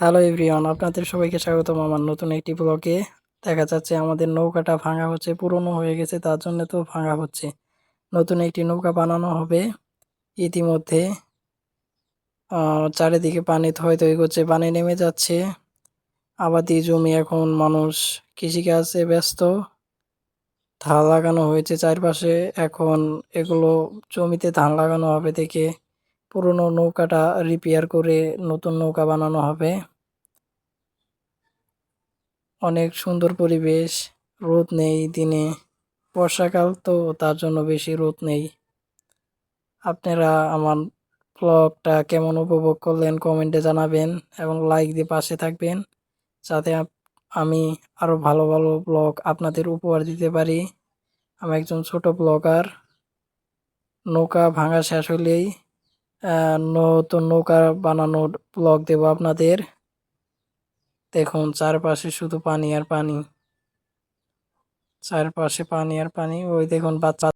Hello everyone, আপনাদের সবাইকে স্বাগতম আমার নতুন একটি ব্লগে। দেখা যাচ্ছে আমাদের নৌকাটা ভাঙা হচ্ছে, পুরনো হয়ে গেছে, তার জন্য তো ভাঙা হচ্ছে। নতুন একটি নৌকা বানানো হবে। ইতিমধ্যে চারিদিকে পানি থই থই করছে, পানি নেমে যাচ্ছে। আবাদি জমি, এখন মানুষ কৃষিকাজে ব্যস্ত। ধান লাগানো হয়েছে চারপাশে, এখন এগুলো জমিতে ধান লাগানো হবে দেখে পুরনো নৌকাটা রিপেয়ার করে নতুন নৌকা বানানো হবে। অনেক সুন্দর পরিবেশ, রোদ নেই দিনে, বর্ষাকাল তো তার জন্য বেশি রোদ নেই। আপনারা আমার ব্লগটা কেমন উপভোগ করলেন কমেন্টে জানাবেন এবং লাইক দিয়ে পাশে থাকবেন, যাতে আমি আরও ভালো ভালো ব্লগ আপনাদের উপহার দিতে পারি। আমি একজন ছোট ব্লগার। নৌকা ভাঙা শেষ হলেই নতুন নৌকা বানানোর ব্লগ দেব আপনাদের। দেখুন চারপাশে শুধু পানি আর পানি, চারপাশে পানি আর পানি। ওই দেখুন বাচ্চা